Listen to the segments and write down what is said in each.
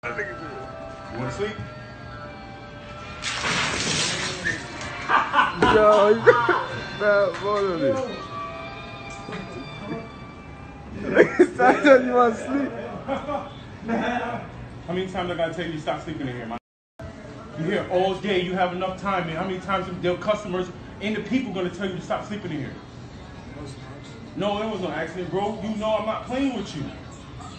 You want to sleep? Yo, you got photo of this. Sometimes you want to sleep. How many times I gotta tell you to stop sleeping in here, man? You here all day, you have enough time, man. How many times the customers and the people gonna tell you to stop sleeping in here? No, it was no accident, bro. You know I'm not playing with you.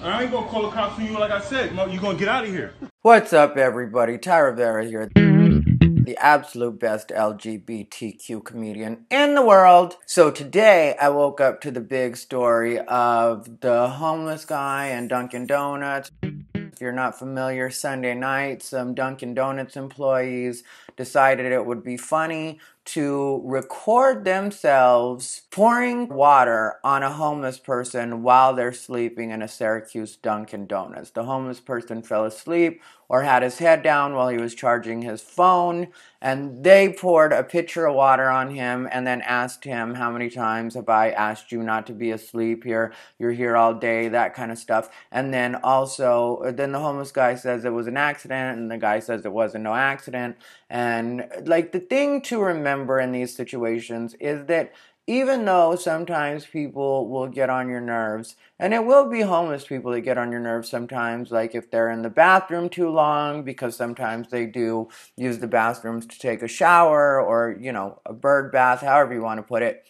I ain't gonna call the cops on you like I said. You gonna get out of here. What's up, everybody? Rivera here, the absolute best LGBTQ comedian in the world. So today I woke up to the big story of the homeless guy and Dunkin Donuts. If you're not familiar, Sunday night, some Dunkin Donuts employees decided it would be funny to record themselves pouring water on a homeless person while they're sleeping in a Syracuse Dunkin Donuts. The homeless person fell asleep or had his head down while he was charging his phone, and they poured a pitcher of water on him and then asked him, how many times have I asked you not to be asleep here? You're here all day, that kind of stuff. And then then the homeless guy says it was an accident, and the guy says it wasn't no accident. And like, the thing to remember in these situations is that even though sometimes people will get on your nerves, and it will be homeless people that get on your nerves sometimes, like if they're in the bathroom too long, because sometimes they do use the bathrooms to take a shower or, you know, a bird bath, however you want to put it.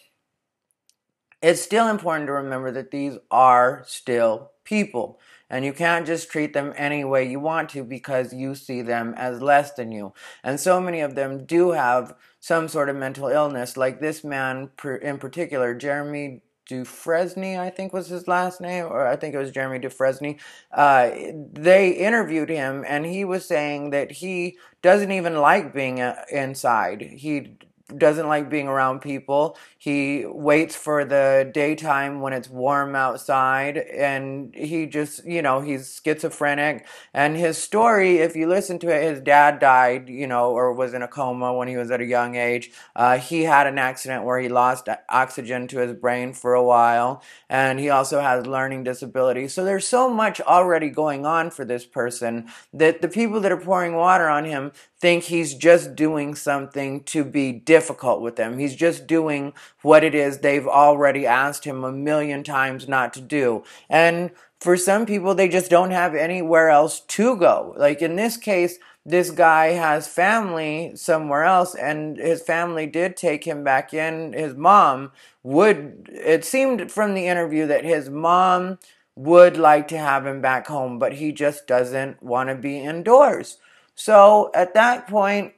It's still important to remember that these are still people. And you can't just treat them any way you want to because you see them as less than you. And so many of them do have some sort of mental illness, like this man in particular, Jeremy Dufresne, I think was his last name, or I think it was Jeremy Dufresne. They interviewed him, and he was saying that he doesn't even like being inside. He doesn't like being around people. He waits for the daytime when it's warm outside, and he just, you know, he's schizophrenic. And his story, if you listen to it, his dad died, you know, or was in a coma when he was at a young age. He had an accident where he lost oxygen to his brain for a while, and he also has learning disabilities. So there's so much already going on for this person that the people that are pouring water on him think he's just doing something to be difficult with them. He's just doing what it is they've already asked him a million times not to do. And for some people, they just don't have anywhere else to go. Like in this case, this guy has family somewhere else, and his family did take him back in. His mom it seemed from the interview that his mom would like to have him back home, but he just doesn't want to be indoors. So at that point,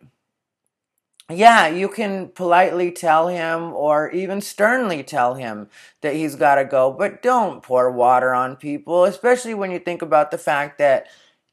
yeah, you can politely tell him or even sternly tell him that he's got to go, but don't pour water on people, especially when you think about the fact that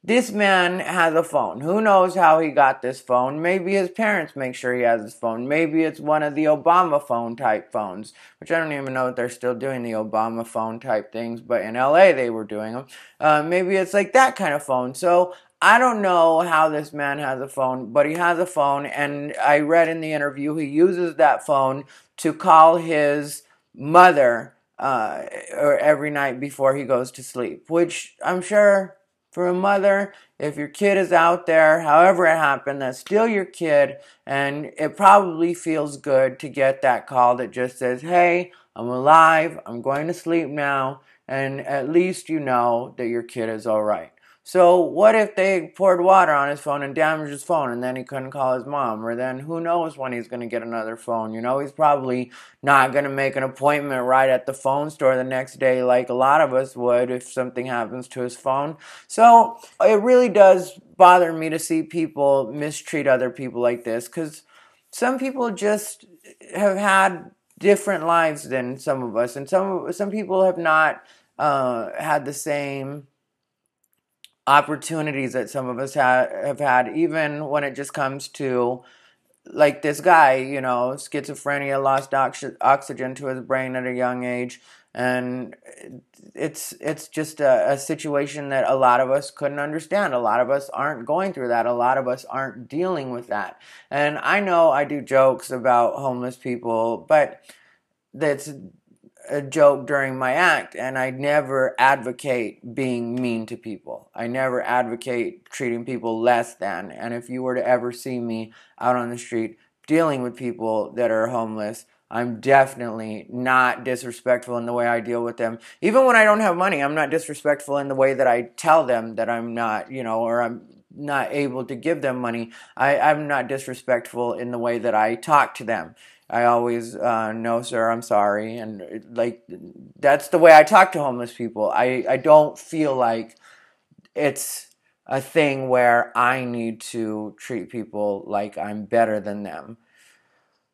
this man has a phone. Who knows how he got this phone? Maybe his parents make sure he has his phone. Maybe it's one of the Obama phone type phones, which I don't even know if they're still doing the Obama phone type things, but in LA they were doing them. Maybe it's like that kind of phone. So I don't know how this man has a phone, but he has a phone, and I read in the interview he uses that phone to call his mother or every night before he goes to sleep, which I'm sure for a mother, if your kid is out there, however it happened, that's still your kid, and it probably feels good to get that call that just says, hey, I'm alive, I'm going to sleep now, and at least you know that your kid is all right. So what if they poured water on his phone and damaged his phone, and then he couldn't call his mom? Or then who knows when he's going to get another phone? You know, he's probably not going to make an appointment right at the phone store the next day like a lot of us would if something happens to his phone. So it really does bother me to see people mistreat other people like this, because some people just have had different lives than some of us, and some people have not had the same opportunities that some of us have had, even when it just comes to, like this guy, you know, schizophrenia, lost oxygen to his brain at a young age, and it's just a situation that a lot of us couldn't understand. A lot of us aren't going through that. A lot of us aren't dealing with that. And I know I do jokes about homeless people, but that's a joke during my act, and I never advocate being mean to people. I never advocate treating people less than. And if you were to ever see me out on the street dealing with people that are homeless, I'm definitely not disrespectful in the way I deal with them. Even when I don't have money, I'm not disrespectful in the way that I tell them that I'm not, or I'm not able to give them money. I'm not disrespectful in the way that I talk to them. I always, no, sir, I'm sorry. And that's the way I talk to homeless people. I don't feel like it's a thing where I need to treat people like I'm better than them.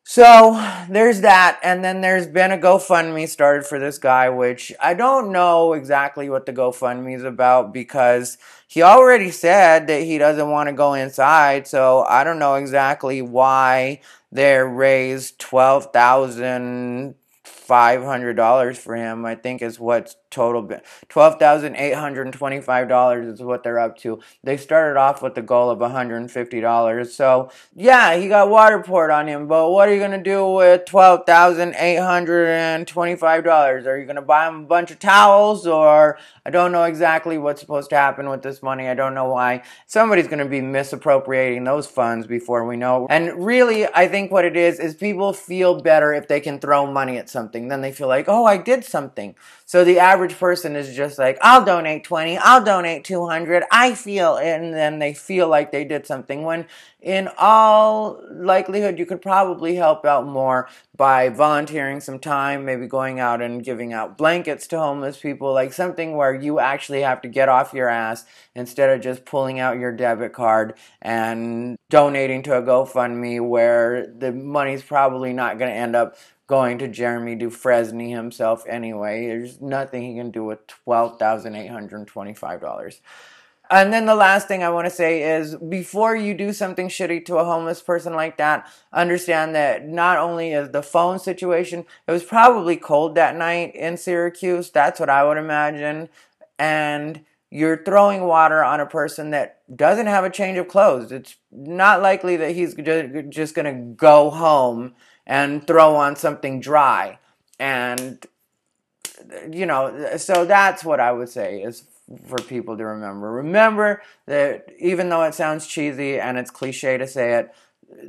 So there's that, and then there's been a GoFundMe started for this guy, which I don't know exactly what the GoFundMe is about because he already said that he doesn't want to go inside, so I don't know exactly why they raised $12,500 for him. I think is what's total. $12,825 is what they're up to. They started off with the goal of $150. So yeah, he got water poured on him. But what are you gonna do with $12,825? Are you gonna buy him a bunch of towels, or I don't know exactly what's supposed to happen with this money. I don't know why. Somebody's gonna be misappropriating those funds before we know. And really, I think what it is people feel better if they can throw money at something. Then they feel like, oh, I did something. So the average person is just like, I'll donate 20, I'll donate 200, and then they feel like they did something, when in all likelihood you could probably help out more by volunteering some time, maybe going out and giving out blankets to homeless people, like something where you actually have to get off your ass instead of just pulling out your debit card and donating to a GoFundMe where the money's probably not going to end up going to Jeremy Dufresne himself anyway. There's nothing he can do with $12,825. And then the last thing I want to say is, before you do something shitty to a homeless person like that, understand that not only is the phone situation, it was probably cold that night in Syracuse. That's what I would imagine. And you're throwing water on a person that doesn't have a change of clothes. It's not likely that he's just going to go home and throw on something dry. And, so that's what I would say is for people to remember. Remember that even though it sounds cheesy and it's cliche to say it,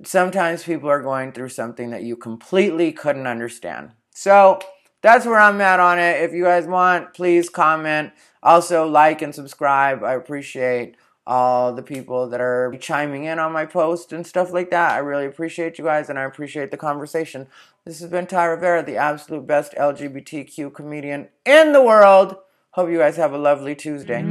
sometimes people are going through something that you completely couldn't understand. So that's where I'm at on it. If you guys want, please comment. Also, like and subscribe. I appreciate all the people that are chiming in on my post and stuff like that. I really appreciate you guys, and I appreciate the conversation. This has been Ty Rivera, the absolute best LGBTQ comedian in the world. Hope you guys have a lovely Tuesday.